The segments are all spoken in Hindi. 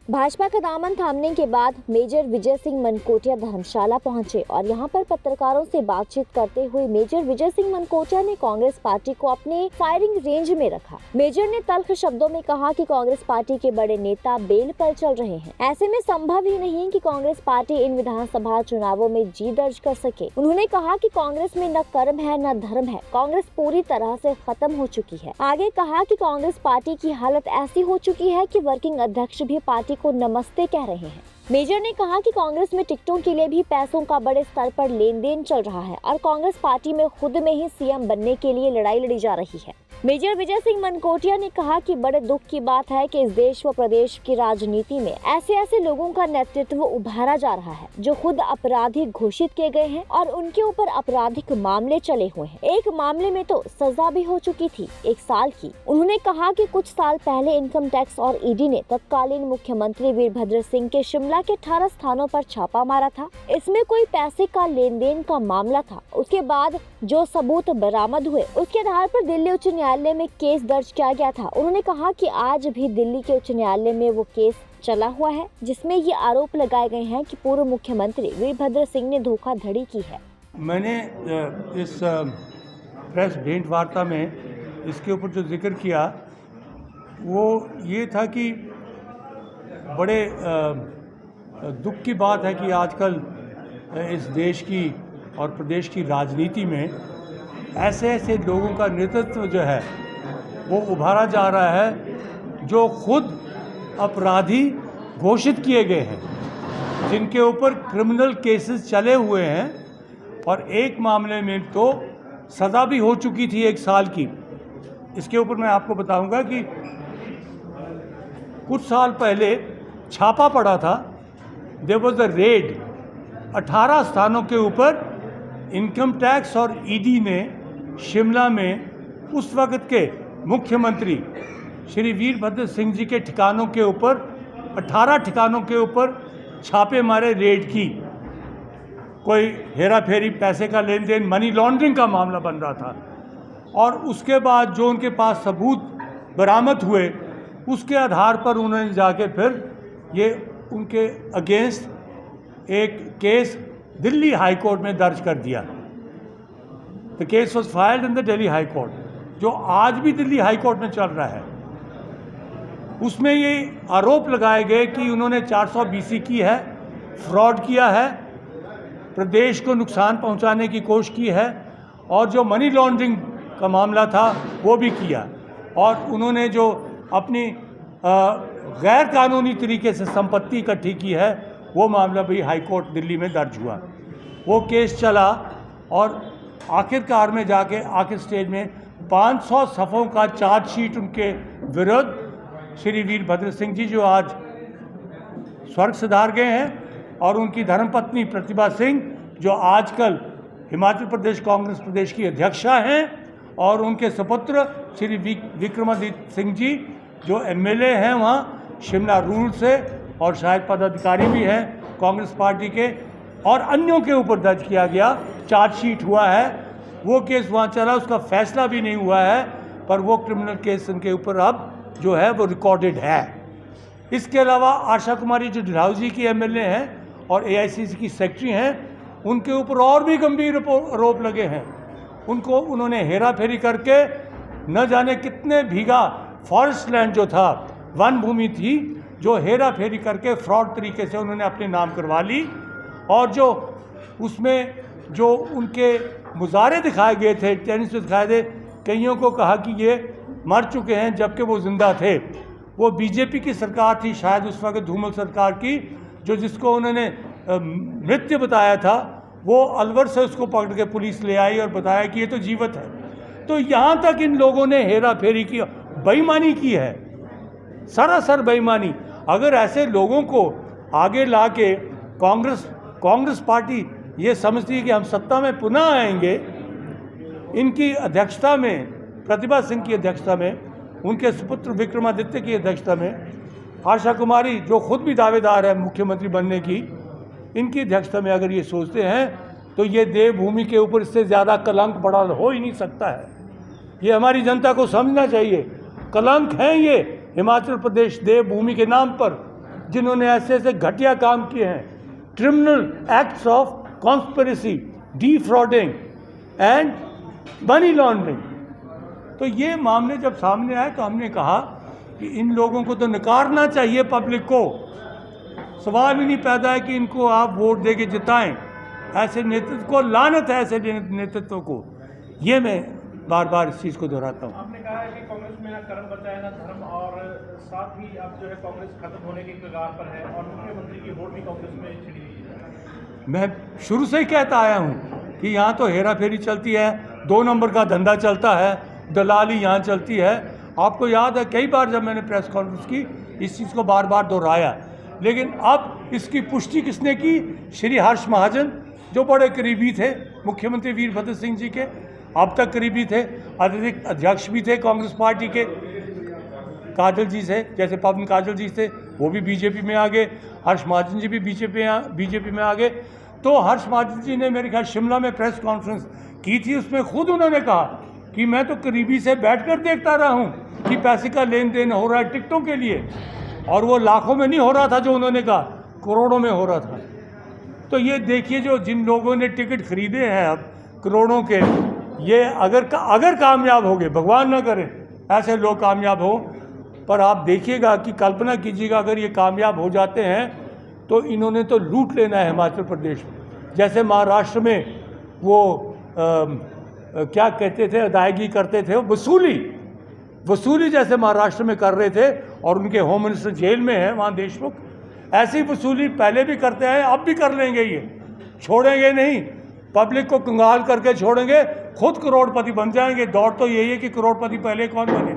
भाजपा का दामन थामने के बाद मेजर विजय सिंह मनकोटिया धर्मशाला पहुंचे और यहां पर पत्रकारों से बातचीत करते हुए मेजर विजय सिंह मनकोटिया ने कांग्रेस पार्टी को अपने फायरिंग रेंज में रखा। मेजर ने तल्ख शब्दों में कहा कि कांग्रेस पार्टी के बड़े नेता बेल पर चल रहे हैं, ऐसे में संभव ही नहीं कि कांग्रेस पार्टी इन विधानसभा चुनावों में जीत दर्ज कर सके। उन्होंने कहा कि कांग्रेस में न कर्म है न धर्म है, कांग्रेस पूरी तरह से खत्म हो चुकी है। आगे कहा कि कांग्रेस पार्टी की हालत ऐसी हो चुकी है कि वर्किंग अध्यक्ष भी पार्टी को नमस्ते कह रहे हैं। मेजर ने कहा कि कांग्रेस में टिकटों के लिए भी पैसों का बड़े स्तर पर लेन देन चल रहा है और कांग्रेस पार्टी में खुद में ही सीएम बनने के लिए लड़ाई लड़ी जा रही है। मेजर विजय सिंह मनकोटिया ने कहा कि बड़े दुख की बात है कि इस देश व प्रदेश की राजनीति में ऐसे लोगों का नेतृत्व उभारा जा रहा है जो खुद अपराधी घोषित किए गए हैं और उनके ऊपर आपराधिक मामले चले हुए हैं। एक मामले में तो सजा भी हो चुकी थी 1 साल की। उन्होंने कहा कि कुछ साल पहले इनकम टैक्स और ईडी ने तत्कालीन मुख्यमंत्री वीरभद्र सिंह के शिमला के 18 स्थानों पर छापा मारा था। इसमें कोई पैसे का लेन देन का मामला था। उसके बाद जो सबूत बरामद हुए उसके आधार पर दिल्ली उच्च न्यायालय में केस दर्ज किया गया था। उन्होंने कहा कि आज भी दिल्ली के उच्च न्यायालय में वो केस चला हुआ है जिसमें ये आरोप लगाए गए हैं कि पूर्व मुख्यमंत्री वीरभद्र सिंह ने धोखाधड़ी की है। मैंने इस प्रेस भेंट वार्ता में इसके ऊपर जो जिक्र किया वो ये था कि बड़े दुख की बात है कि आजकल इस देश की और प्रदेश की राजनीति में ऐसे लोगों का नेतृत्व जो है वो उभारा जा रहा है जो खुद अपराधी घोषित किए गए हैं, जिनके ऊपर क्रिमिनल केसेस चले हुए हैं और एक मामले में तो सज़ा भी हो चुकी थी 1 साल की। इसके ऊपर मैं आपको बताऊंगा कि कुछ साल पहले छापा पड़ा था, देयर वाज अ रेड 18 स्थानों के ऊपर। इनकम टैक्स और ईडी ने शिमला में उस वक्त के मुख्यमंत्री श्री वीरभद्र सिंह जी के ठिकानों के ऊपर 18 ठिकानों के ऊपर छापे मारे, रेड की। कोई हेरा फेरी, पैसे का लेन देन, मनी लॉन्ड्रिंग का मामला बन रहा था। और उसके बाद जो उनके पास सबूत बरामद हुए उसके आधार पर उन्होंने जाके फिर ये उनके अगेंस्ट एक केस दिल्ली हाई कोर्ट में दर्ज कर दिया। The case was filed in the Delhi high court, जो आज भी दिल्ली हाई कोर्ट में चल रहा है। उसमें ये आरोप लगाए गए कि उन्होंने 400 BC की है, फ्रॉड किया है, प्रदेश को नुकसान पहुंचाने की कोशिश की है और जो मनी लॉन्ड्रिंग का मामला था वो भी किया। और उन्होंने जो अपनी गैर कानूनी तरीके से संपत्ति इकट्ठी की है वो मामला भी हाई कोर्ट दिल्ली में दर्ज हुआ। वो केस चला और आखिरकार में जाके आखिर स्टेज में 500 सफ़ों का चार्जशीट उनके विरुद्ध श्री वीरभद्र सिंह जी जो आज स्वर्ग सिधार गए हैं और उनकी धर्मपत्नी प्रतिभा सिंह जो आजकल हिमाचल प्रदेश कांग्रेस प्रदेश की अध्यक्षा हैं और उनके सुपुत्र श्री विक्रमादित्य सिंह जी जो MLA हैं वहाँ शिमला रूरल से और शायद पदाधिकारी भी हैं कांग्रेस पार्टी के, और अन्यों के ऊपर दर्ज किया गया चार्जशीट हुआ है। वो केस वहाँ चला, उसका फैसला भी नहीं हुआ है, पर वो क्रिमिनल केस उनके ऊपर अब जो है वो रिकॉर्डेड है। इसके अलावा आशा कुमारी जो डलहौजी की MLA हैं और AICC की सेक्रेटरी हैं, उनके ऊपर और भी गंभीर आरोप लगे हैं। उनको उन्होंने हेरा फेरी करके न जाने कितने बीघा फॉरेस्ट लैंड जो था, वन भूमि थी, जो हेरा फेरी करके फ्रॉड तरीके से उन्होंने अपने नाम करवा ली। और जो उसमें जो उनके मुजारे दिखाए गए थे, टेनिस में दिखाए थे, कईयों को कहा कि ये मर चुके हैं जबकि वो जिंदा थे। वो बीजेपी की सरकार थी शायद उस वक्त, धूमल सरकार की, जो जिसको उन्होंने मृत बताया था, वो अलवर से उसको पकड़ के पुलिस ले आई और बताया कि ये तो जीवित है। तो यहाँ तक इन लोगों ने हेरा फेरी की, बेईमानी की है, सरासर बेईमानी। अगर ऐसे लोगों को आगे ला के कांग्रेस पार्टी ये समझती है कि हम सत्ता में पुनः आएंगे, इनकी अध्यक्षता में, प्रतिभा सिंह की अध्यक्षता में, उनके सुपुत्र विक्रमादित्य की अध्यक्षता में, आशा कुमारी जो खुद भी दावेदार है मुख्यमंत्री बनने की, इनकी अध्यक्षता में अगर ये सोचते हैं तो ये देवभूमि के ऊपर इससे ज़्यादा कलंक बड़ा हो ही नहीं सकता है। ये हमारी जनता को समझना चाहिए। कलंक है ये हिमाचल प्रदेश देवभूमि के नाम पर। जिन्होंने ऐसे ऐसे घटिया काम किए हैं, criminal acts of conspiracy, defrauding and money laundering. तो ये मामले जब सामने आए तो हमने कहा कि इन लोगों को तो नकारना चाहिए पब्लिक को। सवाल ही नहीं पैदा है कि इनको आप वोट दे के जिताएं। ऐसे नेतृत्व को लानत है, ऐसे नेतृत्व को। ये मैं बार बार इस चीज़ को दोहराता हूँ। आपने कहा है कि कांग्रेस में ना कर्म बचा है ना धर्म, और साथ ही अब जो है कांग्रेस खत्म होने की कगार पर है और मुख्यमंत्री की वोट भी कांग्रेस में छिड़ी हुई है। मैं शुरू से ही कहता आया हूँ कि यहाँ तो हेरा फेरी चलती है, 2 नंबर का धंधा चलता है, दलाली यहाँ चलती है। आपको याद है कई बार जब मैंने प्रेस कॉन्फ्रेंस की इस चीज़ को बार बार दोहराया, लेकिन अब इसकी पुष्टि किसने की? श्री हर्ष महाजन, जो बड़े करीबी थे मुख्यमंत्री वीरभद्र सिंह जी के, अब तक करीबी थे, अतिरिक्त अध्यक्ष भी थे कांग्रेस पार्टी के। काजल जी से, जैसे पवन काजल जी थे, वो भी बीजेपी में आ गए। हर्ष महाजन जी भी बीजेपी में आ गए। तो हर्ष महाजन जी ने मेरे ख्याल शिमला में प्रेस कॉन्फ्रेंस की थी, उसमें खुद उन्होंने कहा कि मैं तो करीबी से बैठकर देखता रहा हूँ कि पैसे का लेन देन हो रहा है टिकटों के लिए, और वो लाखों में नहीं हो रहा था जो उन्होंने कहा, करोड़ों में हो रहा था। तो ये देखिए, जो जिन लोगों ने टिकट खरीदे हैं अब करोड़ों के, ये अगर कामयाब हो गए, भगवान ना करे ऐसे लोग कामयाब हो, पर आप देखिएगा कि कल्पना कीजिएगा अगर ये कामयाब हो जाते हैं तो इन्होंने तो लूट लेना है हिमाचल प्रदेश में। जैसे महाराष्ट्र में वो क्या कहते थे, अदायगी करते थे, वसूली जैसे महाराष्ट्र में कर रहे थे, और उनके होम मिनिस्टर जेल में है वहाँ देशमुख। ऐसी वसूली पहले भी करते हैं, अब भी कर लेंगे, ये छोड़ेंगे नहीं, पब्लिक को कंगाल करके छोड़ेंगे, खुद करोड़पति बन जाएंगे। दौड़ तो यही है कि करोड़पति पहले कौन बने।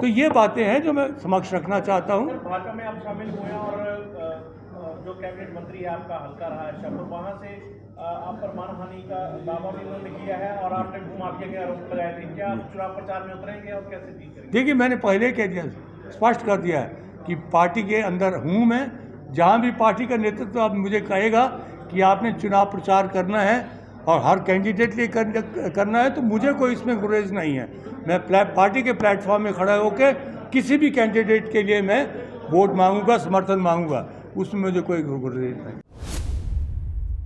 तो ये बातें हैं जो मैं समक्ष रखना चाहता हूँ। भाजपा में आप शामिल हुए और जो कैबिनेट मंत्री है आपका हल्का रहा है शाहपुर, वहाँ से आप पर मानहानि का दावा भी उन्होंने किया है और आपने भूमाफिया के आरोप लगाए थे। क्या आप चुनाव प्रचार में उतरेंगे और कैसे डील करेंगे? देखिए, मैंने पहले कह दिया, स्पष्ट कर दिया है कि पार्टी के अंदर हूँ मैं। जहाँ भी पार्टी का नेतृत्व अब मुझे कहेगा कि आपने चुनाव प्रचार करना है और हर कैंडिडेट लिए करना है, तो मुझे कोई इसमें गुरेज नहीं है। मैं पार्टी के प्लेटफॉर्म में खड़ा होकर किसी भी कैंडिडेट के लिए मैं वोट मांगूंगा, समर्थन मांगूंगा, उसमें मुझे कोई गुरेज नहीं।